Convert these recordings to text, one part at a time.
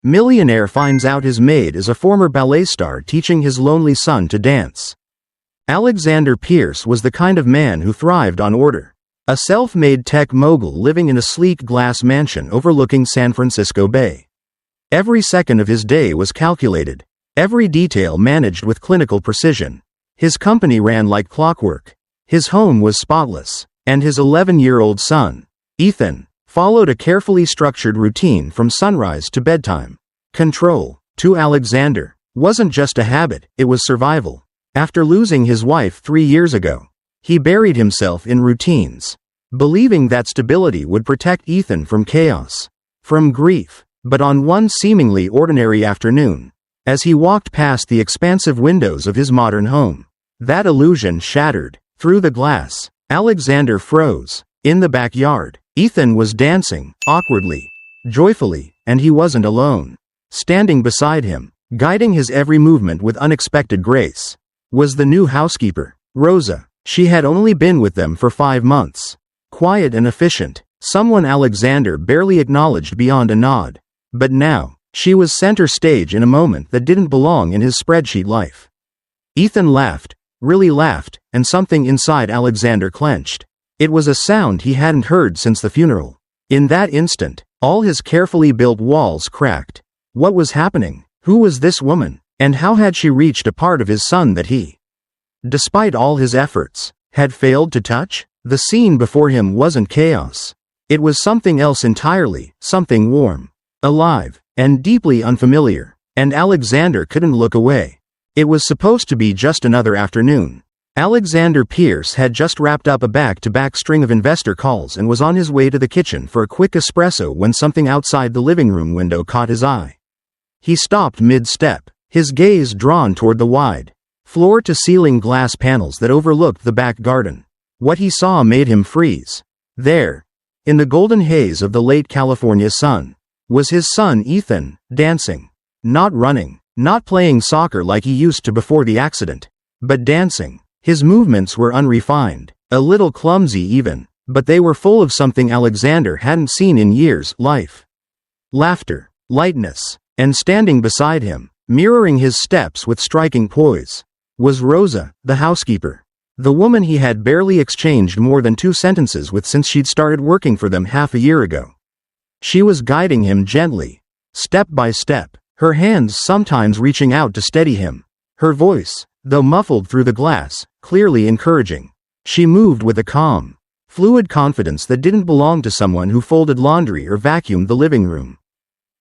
Millionaire finds out his maid is a former ballet star teaching his lonely son to dance. Alexander Pierce was the kind of man who thrived on order. A self-made tech mogul living in a sleek glass mansion overlooking San Francisco Bay. Every second of his day was calculated, every detail managed with clinical precision. His company ran like clockwork. His home was spotless, and his 11-year-old son, Ethan, followed a carefully structured routine from sunrise to bedtime. Control, to Alexander, wasn't just a habit, it was survival. After losing his wife 3 years ago, he buried himself in routines, believing that stability would protect Ethan from chaos, from grief. But on one seemingly ordinary afternoon, as he walked past the expansive windows of his modern home, that illusion shattered. Through the glass, Alexander froze. In the backyard, Ethan was dancing, awkwardly, joyfully, and he wasn't alone. Standing beside him, guiding his every movement with unexpected grace, was the new housekeeper, Rosa. She had only been with them for 5 months. Quiet and efficient, someone Alexander barely acknowledged beyond a nod. But now, she was center stage in a moment that didn't belong in his spreadsheet life. Ethan laughed, really laughed, and something inside Alexander clenched. It was a sound he hadn't heard since the funeral. In that instant, all his carefully built walls cracked. What was happening? Who was this woman? And how had she reached a part of his son that he, despite all his efforts, had failed to touch? The scene before him wasn't chaos. It was something else entirely, something warm, alive, and deeply unfamiliar, and Alexander couldn't look away. It was supposed to be just another afternoon. Alexander Pierce had just wrapped up a back-to-back string of investor calls and was on his way to the kitchen for a quick espresso when something outside the living room window caught his eye. He stopped mid-step, his gaze drawn toward the wide, floor-to-ceiling glass panels that overlooked the back garden. What he saw made him freeze. There, in the golden haze of the late California sun, was his son Ethan, dancing. Not running, not playing soccer like he used to before the accident, but dancing. His movements were unrefined, a little clumsy even, but they were full of something Alexander hadn't seen in years: life, laughter, lightness. And standing beside him, mirroring his steps with striking poise, was Rosa, the housekeeper. The woman he had barely exchanged more than 2 sentences with since she'd started working for them half a year ago. She was guiding him gently, step by step, her hands sometimes reaching out to steady him. Her voice, though muffled through the glass, clearly encouraging. She moved with a calm, fluid confidence that didn't belong to someone who folded laundry or vacuumed the living room.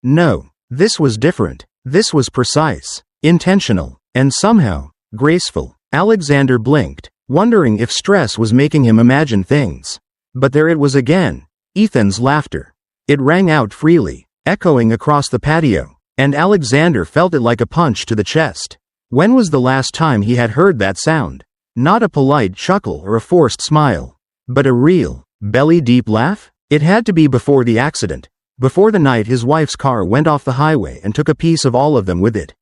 No, this was different. This was precise, intentional, and somehow, graceful. Alexander blinked, wondering if stress was making him imagine things. But there it was again, Ethan's laughter. It rang out freely, echoing across the patio, and Alexander felt it like a punch to the chest. When was the last time he had heard that sound? Not a polite chuckle or a forced smile, but a real, belly-deep laugh? It had to be before the accident, before the night his wife's car went off the highway and took a piece of all of them with it.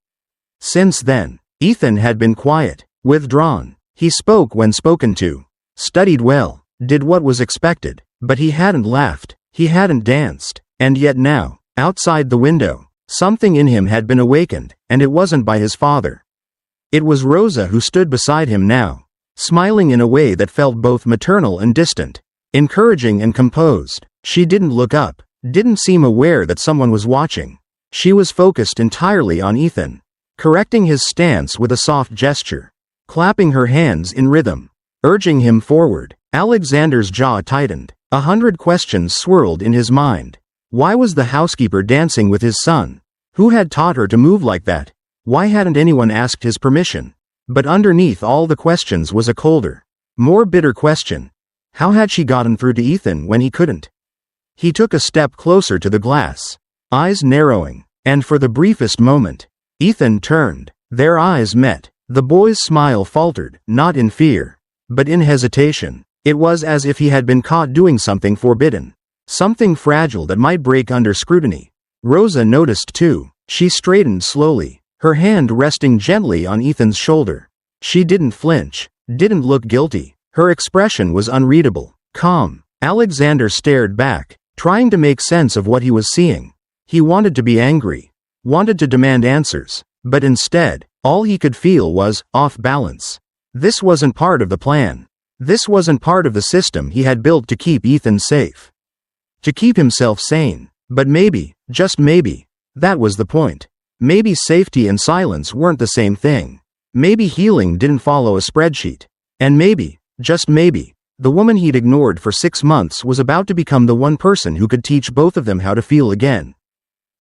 Since then, Ethan had been quiet, withdrawn. He spoke when spoken to, studied well, did what was expected, but he hadn't laughed, he hadn't danced. And yet now, outside the window, something in him had been awakened, and it wasn't by his father. It was Rosa who stood beside him now, smiling in a way that felt both maternal and distant, encouraging and composed. She didn't look up, didn't seem aware that someone was watching. She was focused entirely on Ethan, correcting his stance with a soft gesture, clapping her hands in rhythm, urging him forward. Alexander's jaw tightened. 100 questions swirled in his mind. Why was the housekeeper dancing with his son? Who had taught her to move like that? Why hadn't anyone asked his permission? But underneath all the questions was a colder, more bitter question. How had she gotten through to Ethan when he couldn't? He took a step closer to the glass, eyes narrowing, and for the briefest moment, Ethan turned. Their eyes met. The boy's smile faltered, not in fear, but in hesitation. It was as if he had been caught doing something forbidden, something fragile that might break under scrutiny. Rosa noticed too. She straightened slowly, her hand resting gently on Ethan's shoulder. She didn't flinch, didn't look guilty. Her expression was unreadable, calm. Alexander stared back, trying to make sense of what he was seeing. He wanted to be angry, wanted to demand answers, but instead, all he could feel was off balance. This wasn't part of the plan. This wasn't part of the system he had built to keep Ethan safe. To keep himself sane. But maybe, just maybe, that was the point. Maybe safety and silence weren't the same thing. Maybe healing didn't follow a spreadsheet. And maybe, just maybe, the woman he'd ignored for 6 months was about to become the one person who could teach both of them how to feel again.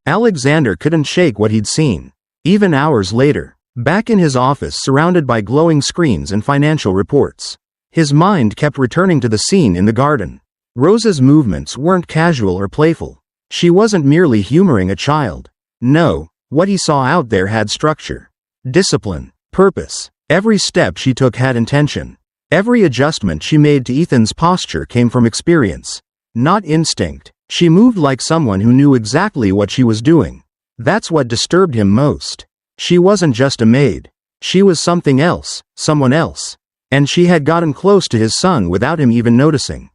Alexander couldn't shake what he'd seen. Even hours later, back in his office surrounded by glowing screens and financial reports, his mind kept returning to the scene in the garden. Rosa's movements weren't casual or playful. She wasn't merely humoring a child. No, what he saw out there had structure, discipline, purpose. Every step she took had intention. Every adjustment she made to Ethan's posture came from experience, not instinct. She moved like someone who knew exactly what she was doing. That's what disturbed him most. She wasn't just a maid. She was something else, someone else. And she had gotten close to his son without him even noticing.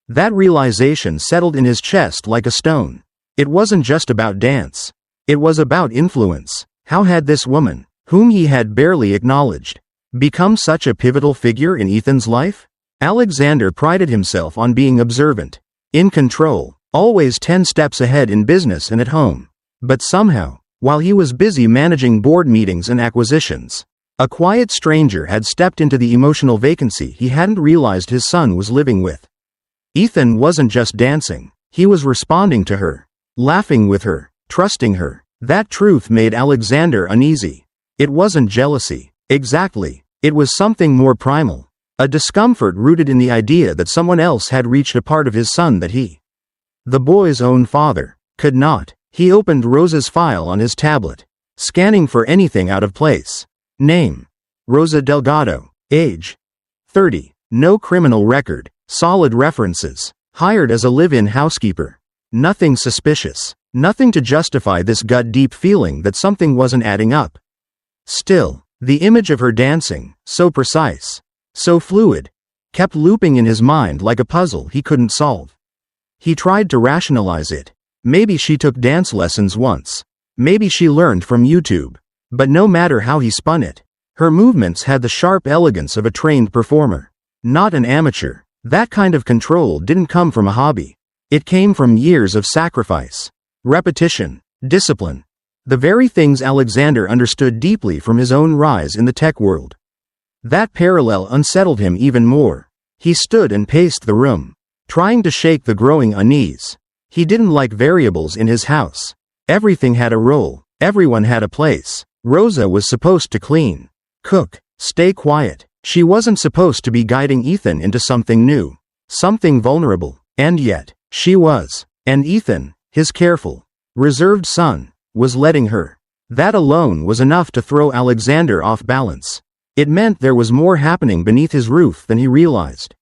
That realization settled in his chest like a stone. It wasn't just about dance. It was about influence. How had this woman, whom he had barely acknowledged, become such a pivotal figure in Ethan's life? Alexander prided himself on being observant, in control, always 10 steps ahead in business and at home. But somehow, while he was busy managing board meetings and acquisitions, a quiet stranger had stepped into the emotional vacancy he hadn't realized his son was living with. Ethan wasn't just dancing, he was responding to her, laughing with her, trusting her. That truth made Alexander uneasy. It wasn't jealousy. Exactly. It was something more primal. A discomfort rooted in the idea that someone else had reached a part of his son that he, the boy's own father, could not. He opened Rosa's file on his tablet, scanning for anything out of place. Name: Rosa Delgado. Age: 30. No criminal record. Solid references. Hired as a live-in housekeeper. Nothing suspicious. Nothing to justify this gut-deep feeling that something wasn't adding up. Still, the image of her dancing, so precise, so fluid, kept looping in his mind like a puzzle he couldn't solve. He tried to rationalize it. Maybe she took dance lessons once. Maybe she learned from YouTube. But no matter how he spun it, her movements had the sharp elegance of a trained performer, not an amateur. That kind of control didn't come from a hobby. It came from years of sacrifice, repetition, discipline. The very things Alexander understood deeply from his own rise in the tech world. That parallel unsettled him even more. He stood and paced the room, trying to shake the growing unease. He didn't like variables in his house. Everything had a role. Everyone had a place. Rosa was supposed to clean, cook, stay quiet. She wasn't supposed to be guiding Ethan into something new, something vulnerable. And yet, she was. And Ethan, his careful, reserved son, was letting her. That alone was enough to throw Alexander off balance. It meant there was more happening beneath his roof than he realized.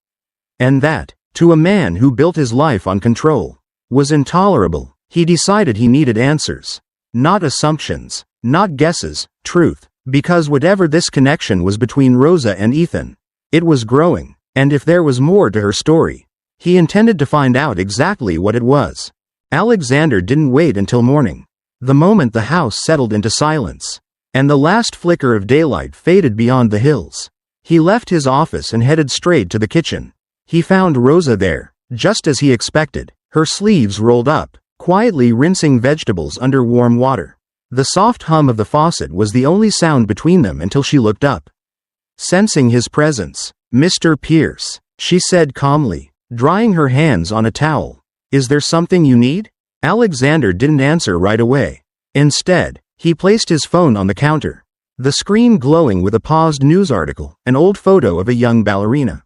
And that, to a man who built his life on control, was intolerable. He decided he needed answers. Not assumptions, not guesses, truth. Because whatever this connection was between Rosa and Ethan, it was growing. And if there was more to her story, he intended to find out exactly what it was. Alexander didn't wait until morning. The moment the house settled into silence, and the last flicker of daylight faded beyond the hills, he left his office and headed straight to the kitchen. He found Rosa there, just as he expected, her sleeves rolled up, quietly rinsing vegetables under warm water. The soft hum of the faucet was the only sound between them until she looked up. Sensing his presence, "Mr. Pierce," she said calmly, drying her hands on a towel. "Is there something you need?" Alexander didn't answer right away. Instead, he placed his phone on the counter, the screen glowing with a paused news article, an old photo of a young ballerina.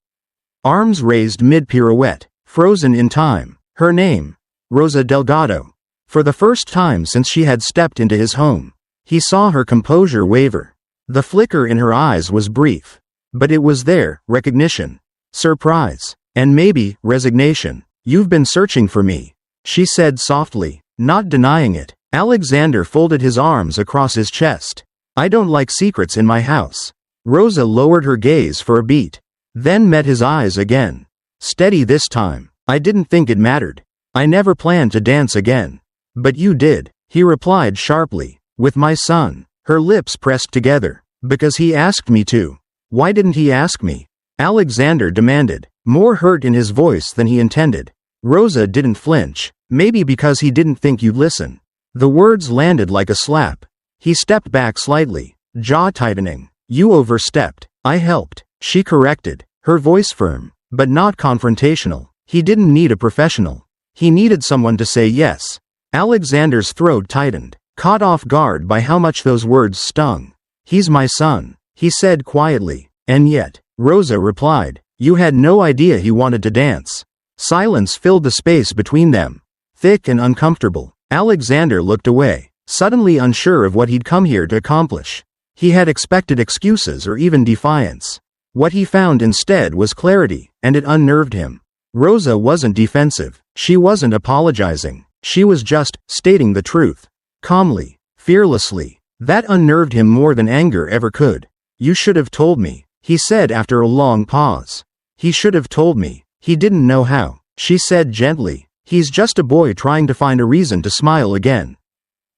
Arms raised mid-pirouette, frozen in time. Her name, Rosa Delgado. For the first time since she had stepped into his home, he saw her composure waver. The flicker in her eyes was brief. But it was there: recognition, surprise, and maybe resignation. "You've been searching for me," she said softly, not denying it. Alexander folded his arms across his chest. "I don't like secrets in my house." Rosa lowered her gaze for a beat, then met his eyes again. Steady this time. "I didn't think it mattered. I never planned to dance again." "But you did," he replied sharply. With my son. Her lips pressed together. Because he asked me to. Why didn't he ask me? Alexander demanded, more hurt in his voice than he intended. Rosa didn't flinch. Maybe because he didn't think you'd listen. The words landed like a slap. He stepped back slightly, jaw tightening. You overstepped. I helped. She corrected, her voice firm, but not confrontational. He didn't need a professional. He needed someone to say yes. Alexander's throat tightened, caught off guard by how much those words stung. He's my son, he said quietly. And yet, Rosa replied, you had no idea he wanted to dance. Silence filled the space between them, thick and uncomfortable. Alexander looked away, suddenly unsure of what he'd come here to accomplish. He had expected excuses or even defiance. What he found instead was clarity, and it unnerved him. Rosa wasn't defensive. She wasn't apologizing. She was just stating the truth. Calmly, fearlessly. That unnerved him more than anger ever could. You should have told me, he said after a long pause. He should have told me. He didn't know how, she said gently. He's just a boy trying to find a reason to smile again.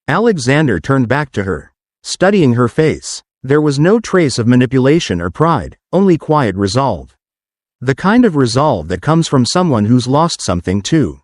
Alexander turned back to her, studying her face. There was no trace of manipulation or pride, only quiet resolve. The kind of resolve that comes from someone who's lost something too.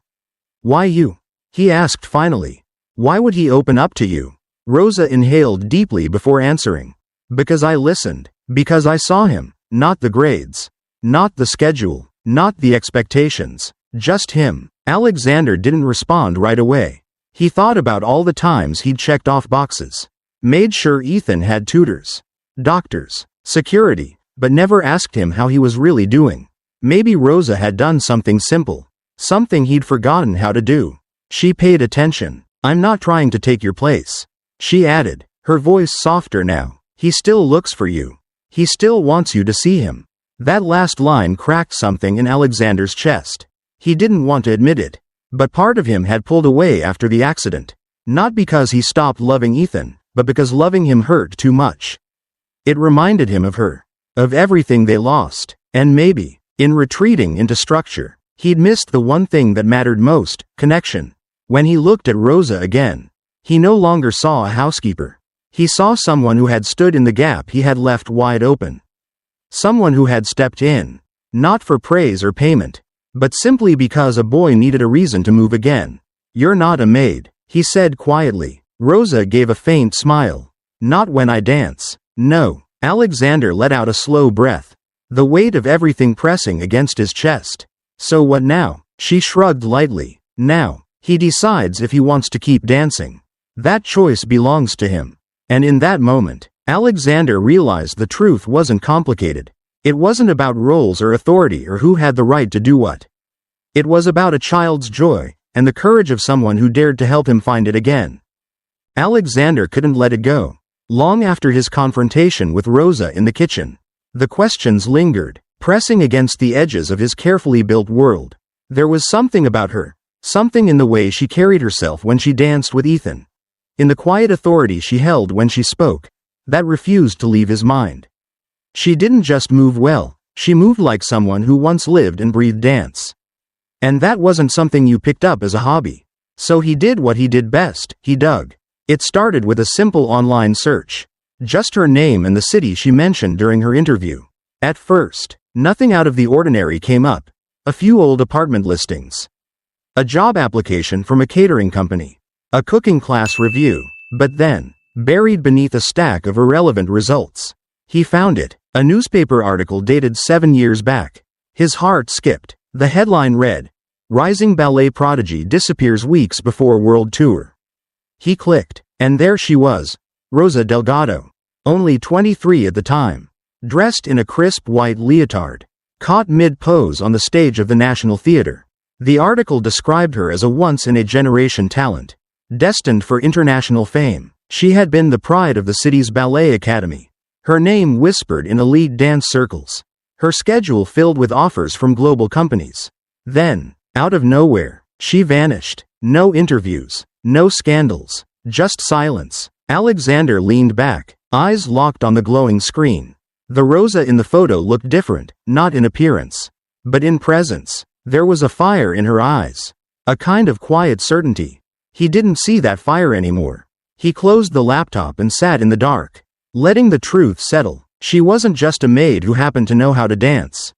Why you? He asked finally. Why would he open up to you? Rosa inhaled deeply before answering. Because I listened. Because I saw him. Not the grades. Not the schedule. Not the expectations. Just him. Alexander didn't respond right away. He thought about all the times he'd checked off boxes. Made sure Ethan had tutors, doctors, security, but never asked him how he was really doing. Maybe Rosa had done something simple. Something he'd forgotten how to do. She paid attention. I'm not trying to take your place, she added, her voice softer now. He still looks for you. He still wants you to see him. That last line cracked something in Alexander's chest. He didn't want to admit it, but part of him had pulled away after the accident. Not because he stopped loving Ethan, but because loving him hurt too much. It reminded him of her, of everything they lost, and maybe, in retreating into structure, he'd missed the one thing that mattered most, connection. When he looked at Rosa again, he no longer saw a housekeeper. He saw someone who had stood in the gap he had left wide open. Someone who had stepped in, not for praise or payment, but simply because a boy needed a reason to move again. You're not a maid, he said quietly. Rosa gave a faint smile. Not when I dance. No. Alexander let out a slow breath, the weight of everything pressing against his chest. So what now? She shrugged lightly. Now, he decides if he wants to keep dancing. That choice belongs to him. And in that moment, Alexander realized the truth wasn't complicated. It wasn't about roles or authority or who had the right to do what. It was about a child's joy, and the courage of someone who dared to help him find it again. Alexander couldn't let it go. Long after his confrontation with Rosa in the kitchen, the questions lingered, pressing against the edges of his carefully built world. There was something about her, something in the way she carried herself when she danced with Ethan, in the quiet authority she held when she spoke, that refused to leave his mind. She didn't just move well, she moved like someone who once lived and breathed dance. And that wasn't something you picked up as a hobby. So he did what he did best, he dug. It started with a simple online search. Just her name and the city she mentioned during her interview. At first, nothing out of the ordinary came up. A few old apartment listings. A job application from a catering company. A cooking class review. But then, buried beneath a stack of irrelevant results, he found it. A newspaper article dated 7 years back. His heart skipped. The headline read, "Rising ballet prodigy disappears weeks before world tour." He clicked, and there she was, Rosa Delgado, only 23 at the time, dressed in a crisp white leotard, caught mid-pose on the stage of the National Theater. The article described her as a once-in-a-generation talent, destined for international fame. She had been the pride of the city's ballet academy, her name whispered in elite dance circles, her schedule filled with offers from global companies. Then, out of nowhere, she vanished. No interviews, no scandals, just silence. Alexander leaned back, eyes locked on the glowing screen. The Rosa in the photo looked different, not in appearance, but in presence. There was a fire in her eyes, a kind of quiet certainty. He didn't see that fire anymore. He closed the laptop and sat in the dark, letting the truth settle. She wasn't just a maid who happened to know how to dance.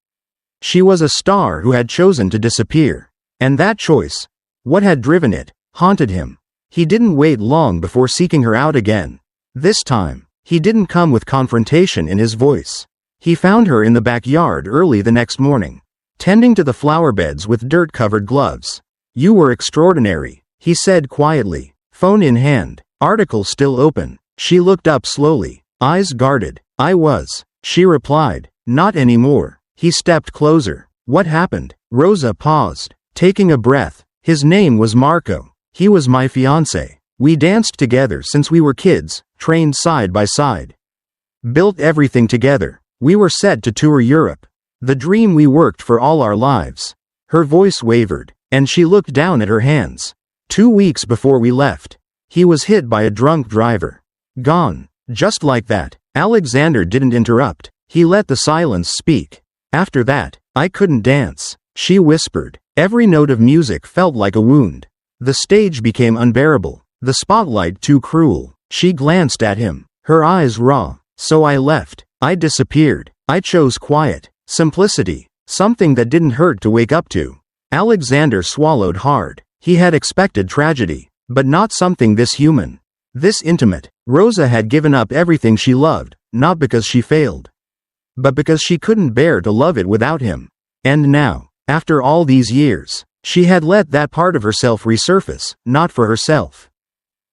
She was a star who had chosen to disappear. And that choice, what had driven it, haunted him. He didn't wait long before seeking her out again. This time, he didn't come with confrontation in his voice. He found her in the backyard early the next morning, tending to the flower beds with dirt-covered gloves. "You were extraordinary," he said quietly, phone in hand, article still open. She looked up slowly, eyes guarded. "I was," she replied. "Not anymore." He stepped closer. "What happened?" Rosa paused, taking a breath. "His name was Marco. He was my fiancé. We danced together since we were kids, trained side by side. Built everything together. We were set to tour Europe. The dream we worked for all our lives." Her voice wavered, and she looked down at her hands. 2 weeks before we left, he was hit by a drunk driver. Gone. Just like that. Alexander didn't interrupt. He let the silence speak. "After that, I couldn't dance," she whispered. Every note of music felt like a wound. The stage became unbearable, the spotlight too cruel. She glanced at him, her eyes raw. "So I left. I disappeared. I chose quiet, simplicity, something that didn't hurt to wake up to." Alexander swallowed hard. He had expected tragedy, but not something this human, this intimate. Rosa had given up everything she loved, not because she failed, but because she couldn't bear to love it without him. And now, after all these years, she had let that part of herself resurface, not for herself,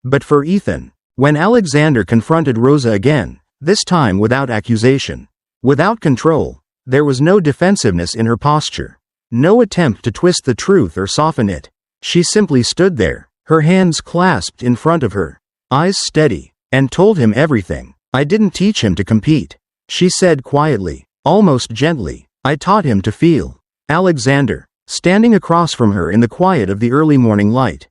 but for Ethan. When Alexander confronted Rosa again, this time without accusation, without control, there was no defensiveness in her posture, no attempt to twist the truth or soften it. She simply stood there, her hands clasped in front of her, eyes steady, and told him everything. "I didn't teach him to compete," she said quietly, almost gently. "I taught him to feel." Alexander, standing across from her in the quiet of the early morning light,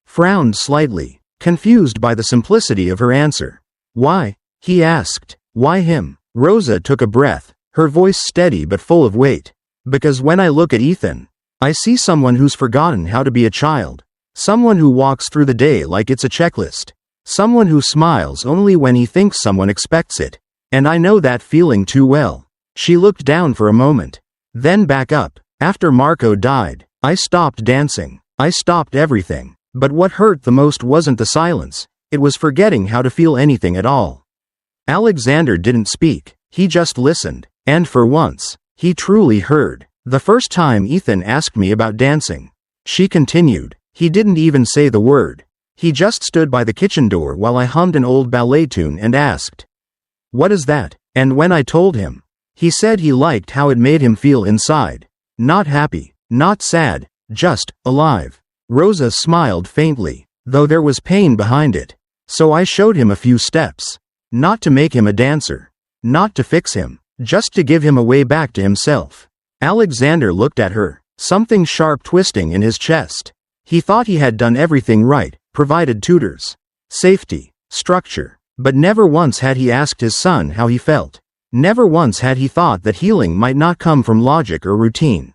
frowned slightly, confused by the simplicity of her answer. "Why?" he asked. "Why him?" Rosa took a breath, her voice steady but full of weight. "Because when I look at Ethan, I see someone who's forgotten how to be a child. Someone who walks through the day like it's a checklist. Someone who smiles only when he thinks someone expects it. And I know that feeling too well." She looked down for a moment, then back up. "After Marco died, I stopped dancing. I stopped everything. But what hurt the most wasn't the silence, it was forgetting how to feel anything at all." Alexander didn't speak, he just listened. And for once, he truly heard. "The first time Ethan asked me about dancing," she continued, "he didn't even say the word. He just stood by the kitchen door while I hummed an old ballet tune and asked, 'What is that?' And when I told him, he said he liked how it made him feel inside. Not happy, not sad, just alive." Rosa smiled faintly, though there was pain behind it. "So I showed him a few steps. Not to make him a dancer. Not to fix him. Just to give him a way back to himself." Alexander looked at her, something sharp twisting in his chest. He thought he had done everything right, provided tutors, safety, structure, but never once had he asked his son how he felt. Never once had he thought that healing might not come from logic or routine,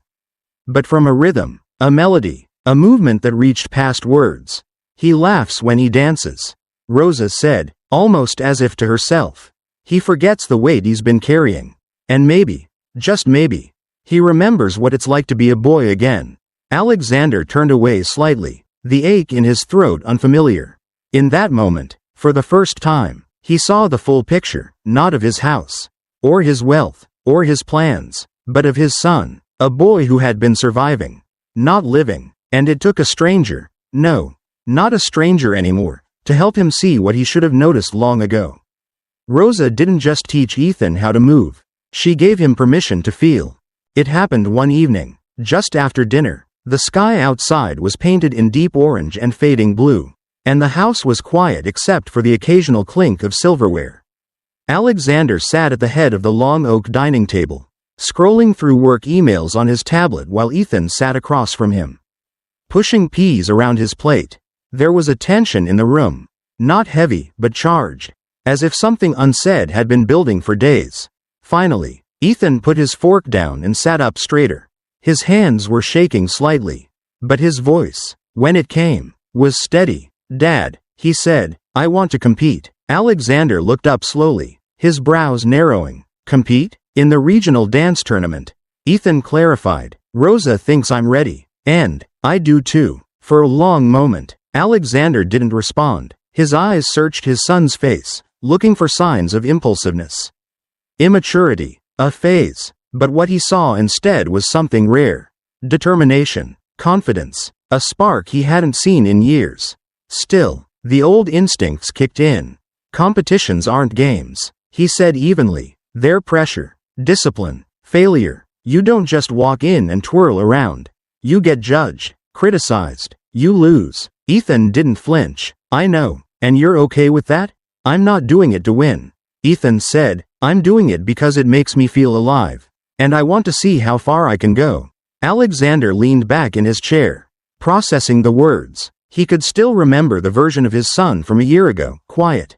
but from a rhythm, a melody, a movement that reached past words. "He laughs when he dances," Rosa said, almost as if to herself. "He forgets the weight he's been carrying. And maybe, just maybe, he remembers what it's like to be a boy again." Alexander turned away slightly, the ache in his throat unfamiliar. In that moment, for the first time, he saw the full picture, not of his house, or his wealth, or his plans, but of his son, a boy who had been surviving, not living. And it took a stranger, no, not a stranger anymore, to help him see what he should have noticed long ago. Rosa didn't just teach Ethan how to move, she gave him permission to feel. It happened one evening, just after dinner. The sky outside was painted in deep orange and fading blue, and the house was quiet except for the occasional clink of silverware. Alexander sat at the head of the long oak dining table, scrolling through work emails on his tablet while Ethan sat across from him, pushing peas around his plate. There was a tension in the room, not heavy but charged, as if something unsaid had been building for days. Finally, Ethan put his fork down and sat up straighter. His hands were shaking slightly, but his voice, when it came, was steady. "Dad," he said, "I want to compete." Alexander looked up slowly, his brows narrowing. "Compete? In the regional dance tournament?" Ethan clarified. "Rosa thinks I'm ready. And I do too." For a long moment, Alexander didn't respond. His eyes searched his son's face, looking for signs of impulsiveness, immaturity, a phase. But what he saw instead was something rare. Determination, confidence, a spark he hadn't seen in years. Still, the old instincts kicked in. "Competitions aren't games," he said evenly. "They're pressure, discipline, failure. You don't just walk in and twirl around. You get judged, criticized, you lose." Ethan didn't flinch. "I know. And you're okay with that?" "I'm not doing it to win," Ethan said. "I'm doing it because it makes me feel alive. And I want to see how far I can go." Alexander leaned back in his chair, processing the words. He could still remember the version of his son from a year ago, quiet,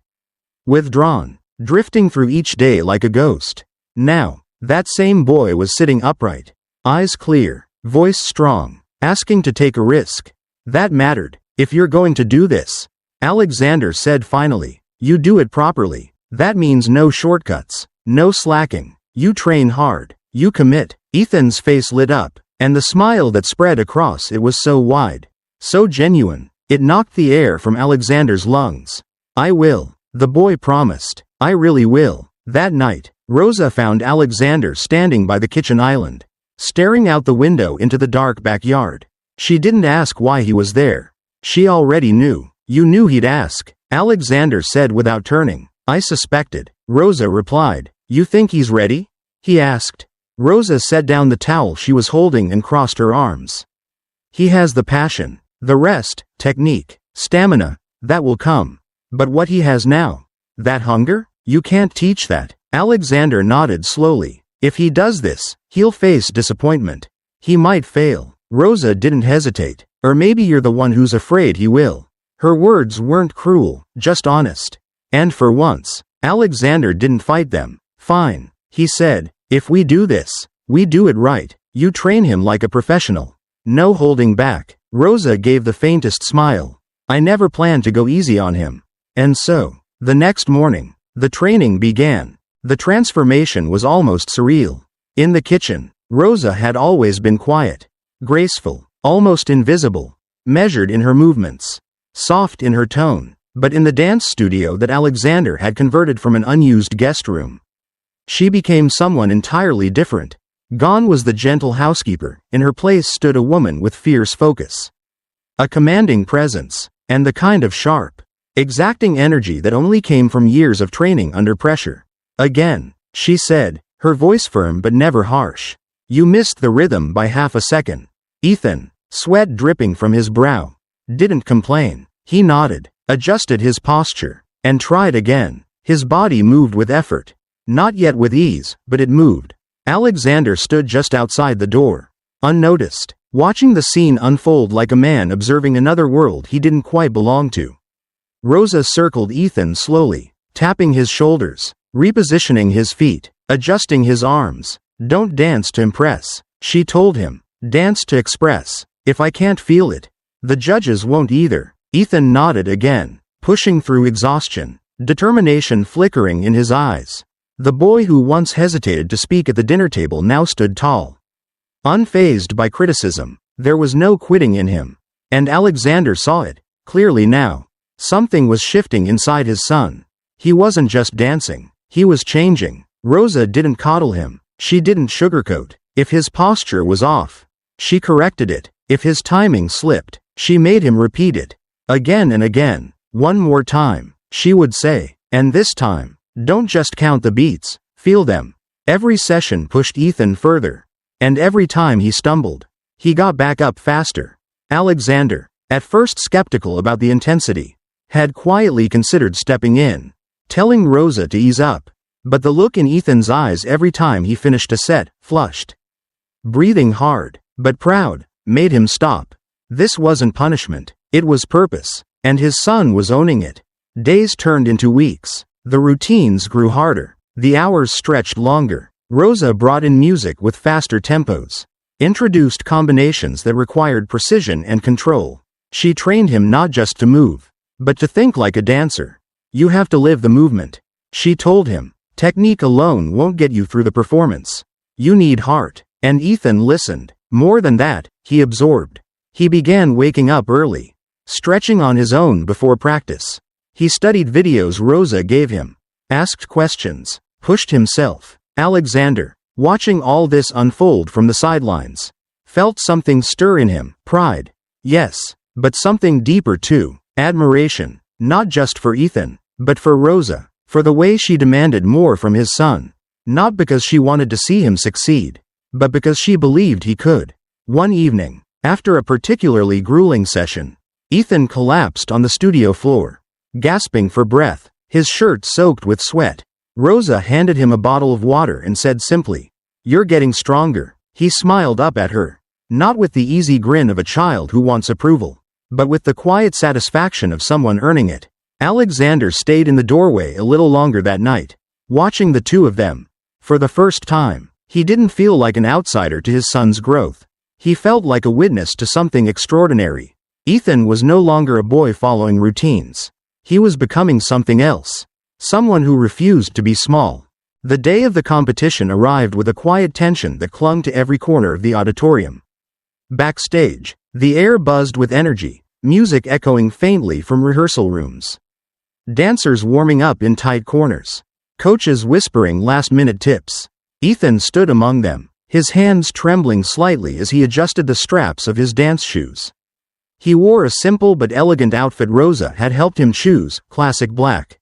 withdrawn, drifting through each day like a ghost. Now, that same boy was sitting upright, eyes clear, voice strong, asking to take a risk. That mattered. "If you're going to do this," Alexander said finally, "you do it properly. That means no shortcuts, no slacking. You train hard. You commit." Ethan's face lit up, and the smile that spread across it was so wide, so genuine, it knocked the air from Alexander's lungs. "I will," the boy promised. "I really will." That night, Rosa found Alexander standing by the kitchen island, staring out the window into the dark backyard. She didn't ask why he was there. She already knew. "You knew he'd ask," Alexander said without turning. "I suspected," Rosa replied. "You think he's ready?" he asked. Rosa set down the towel she was holding and crossed her arms. "He has the passion. The rest, technique, stamina, that will come. But what he has now, that hunger, you can't teach that." Alexander nodded slowly. "If he does this, he'll face disappointment. He might fail." Rosa didn't hesitate. "Or maybe you're the one who's afraid he will." Her words weren't cruel, just honest. And for once, Alexander didn't fight them. "Fine," he said. "If we do this, we do it right. You train him like a professional. No holding back." Rosa gave the faintest smile. "I never planned to go easy on him." And so, the next morning, the training began. The transformation was almost surreal. In the kitchen, Rosa had always been quiet, graceful, almost invisible, measured in her movements, soft in her tone. But in the dance studio that Alexander had converted from an unused guest room, she became someone entirely different. Gone was the gentle housekeeper. In her place stood a woman with fierce focus, a commanding presence, and the kind of sharp, exacting energy that only came from years of training under pressure. "Again," she said, her voice firm but never harsh. "You missed the rhythm by half a second." Ethan, sweat dripping from his brow, didn't complain. He nodded, adjusted his posture, and tried again. His body moved with effort. Not yet with ease, but it moved. Alexander stood just outside the door, unnoticed, watching the scene unfold like a man observing another world he didn't quite belong to. Rosa circled Ethan slowly, tapping his shoulders, repositioning his feet, adjusting his arms. "Don't dance to impress," she told him. "Dance to express. If I can't feel it, the judges won't either." Ethan nodded again, pushing through exhaustion, determination flickering in his eyes. The boy who once hesitated to speak at the dinner table now stood tall, unfazed by criticism. There was no quitting in him. And Alexander saw it, clearly now. Something was shifting inside his son. He wasn't just dancing, he was changing. Rosa didn't coddle him. She didn't sugarcoat. If his posture was off, she corrected it. If his timing slipped, she made him repeat it. Again and again. "One more time," she would say. "And this time, don't just count the beats, feel them." Every session pushed Ethan further. And every time he stumbled, he got back up faster. Alexander, at first skeptical about the intensity, had quietly considered stepping in, telling Rosa to ease up. But the look in Ethan's eyes every time he finished a set, flushed, breathing hard, but proud, made him stop. This wasn't punishment, it was purpose. And his son was owning it. Days turned into weeks. The routines grew harder. The hours stretched longer. Rosa brought in music with faster tempos, introduced combinations that required precision and control. She trained him not just to move, but to think like a dancer. You have to live the movement, she told him. Technique alone won't get you through the performance. You need heart. And Ethan listened. More than that, he absorbed. He began waking up early, stretching on his own before practice. He studied videos Rosa gave him, asked questions, pushed himself. Alexander, watching all this unfold from the sidelines, felt something stir in him. Pride. Yes, but something deeper too. Admiration. Not just for Ethan, but for Rosa, for the way she demanded more from his son. Not because she wanted to see him succeed, but because she believed he could. One evening, after a particularly grueling session, Ethan collapsed on the studio floor, gasping for breath, his shirt soaked with sweat. Rosa handed him a bottle of water and said simply, "You're getting stronger." He smiled up at her, not with the easy grin of a child who wants approval, but with the quiet satisfaction of someone earning it. Alexander stayed in the doorway a little longer that night, watching the two of them. For the first time, he didn't feel like an outsider to his son's growth. He felt like a witness to something extraordinary. Ethan was no longer a boy following routines. He was becoming something else. Someone who refused to be small. The day of the competition arrived with a quiet tension that clung to every corner of the auditorium. Backstage, the air buzzed with energy, music echoing faintly from rehearsal rooms. Dancers warming up in tight corners. Coaches whispering last-minute tips. Ethan stood among them, his hands trembling slightly as he adjusted the straps of his dance shoes. He wore a simple but elegant outfit Rosa had helped him choose, classic black.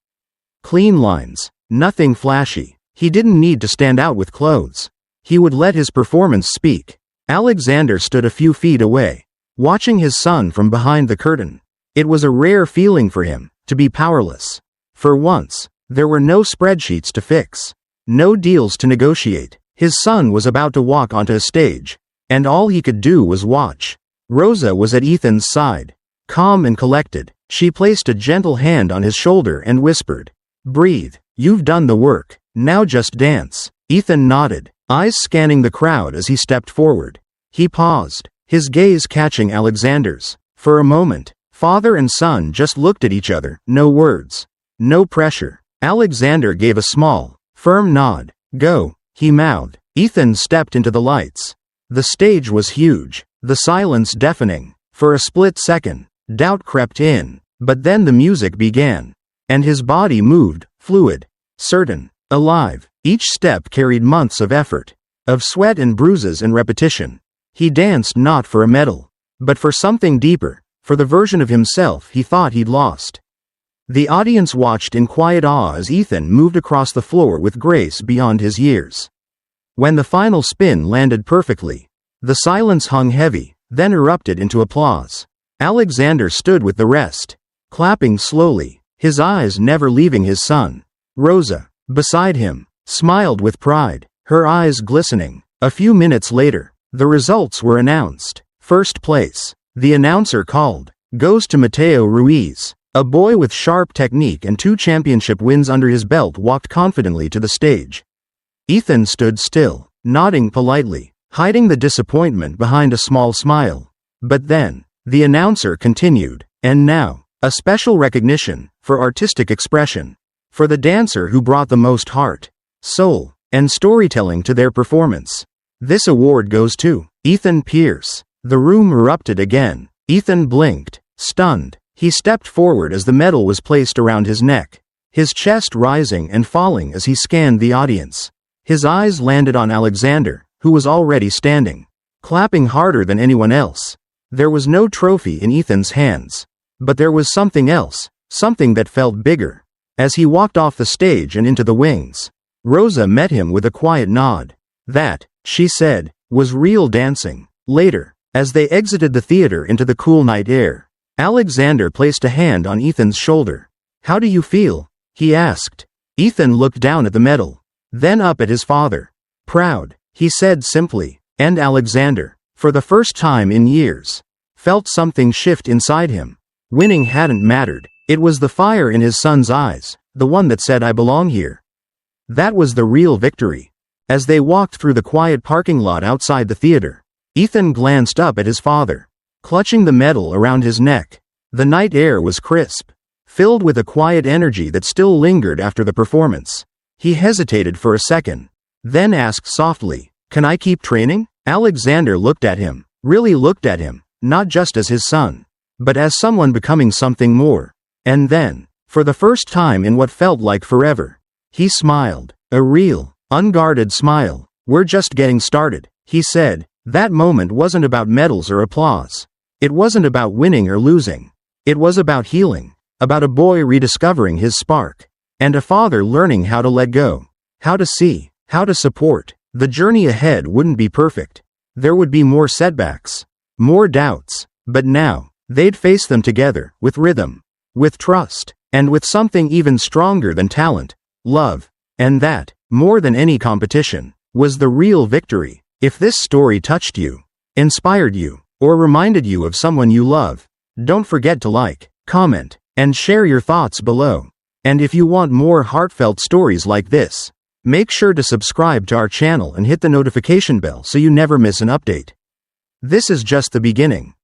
Clean lines, nothing flashy. He didn't need to stand out with clothes. He would let his performance speak. Alexander stood a few feet away, watching his son from behind the curtain. It was a rare feeling for him, to be powerless. For once, there were no spreadsheets to fix, no deals to negotiate. His son was about to walk onto a stage, and all he could do was watch. Rosa was at Ethan's side, calm and collected. She placed a gentle hand on his shoulder and whispered, "Breathe, you've done the work, now just dance." Ethan nodded, eyes scanning the crowd as he stepped forward. He paused, his gaze catching Alexander's. For a moment, father and son just looked at each other, no words, no pressure. Alexander gave a small, firm nod. "Go," he mouthed. Ethan stepped into the lights. The stage was huge, the silence deafening. For a split second, doubt crept in, but then the music began, and his body moved, fluid, certain, alive. Each step carried months of effort, of sweat and bruises and repetition. He danced not for a medal, but for something deeper, for the version of himself he thought he'd lost. The audience watched in quiet awe as Ethan moved across the floor with grace beyond his years. When the final spin landed perfectly, the silence hung heavy, then erupted into applause. Alexander stood with the rest, clapping slowly, his eyes never leaving his son. Rosa, beside him, smiled with pride, her eyes glistening. A few minutes later, the results were announced. First place, the announcer called, goes to Mateo Ruiz. A boy with sharp technique and 2 championship wins under his belt walked confidently to the stage. Ethan stood still, nodding politely, hiding the disappointment behind a small smile. But then, the announcer continued, "And now, a special recognition, for artistic expression. For the dancer who brought the most heart, soul, and storytelling to their performance. This award goes to Ethan Pierce." The room erupted again. Ethan blinked, stunned. He stepped forward as the medal was placed around his neck, his chest rising and falling as he scanned the audience. His eyes landed on Alexander, who was already standing, clapping harder than anyone else. There was no trophy in Ethan's hands, but there was something else, something that felt bigger. As he walked off the stage and into the wings, Rosa met him with a quiet nod. That, she said, was real dancing. Later, as they exited the theater into the cool night air, Alexander placed a hand on Ethan's shoulder. "How do you feel?" he asked. Ethan looked down at the medal, then up at his father. "Proud," he said simply, and Alexander, for the first time in years, felt something shift inside him. Winning hadn't mattered. It was the fire in his son's eyes, the one that said, "I belong here." That was the real victory. As they walked through the quiet parking lot outside the theater, Ethan glanced up at his father. clutching the medal around his neck. The night air was crisp, filled with a quiet energy that still lingered after the performance. He hesitated for a second, then asked softly, "Can I keep training?" Alexander looked at him, really looked at him, not just as his son, but as someone becoming something more. And then, for the first time in what felt like forever, he smiled, a real, unguarded smile. "We're just getting started," he said. That moment wasn't about medals or applause. It wasn't about winning or losing. It was about healing, about a boy rediscovering his spark, and a father learning how to let go, how to see, how to support. The journey ahead wouldn't be perfect. There would be more setbacks, more doubts, but now, they'd face them together, with rhythm, with trust, and with something even stronger than talent, love. And that, more than any competition, was the real victory. If this story touched you, inspired you, or reminded you of someone you love, don't forget to like, comment, and share your thoughts below. And if you want more heartfelt stories like this, make sure to subscribe to our channel and hit the notification bell so you never miss an update. This is just the beginning.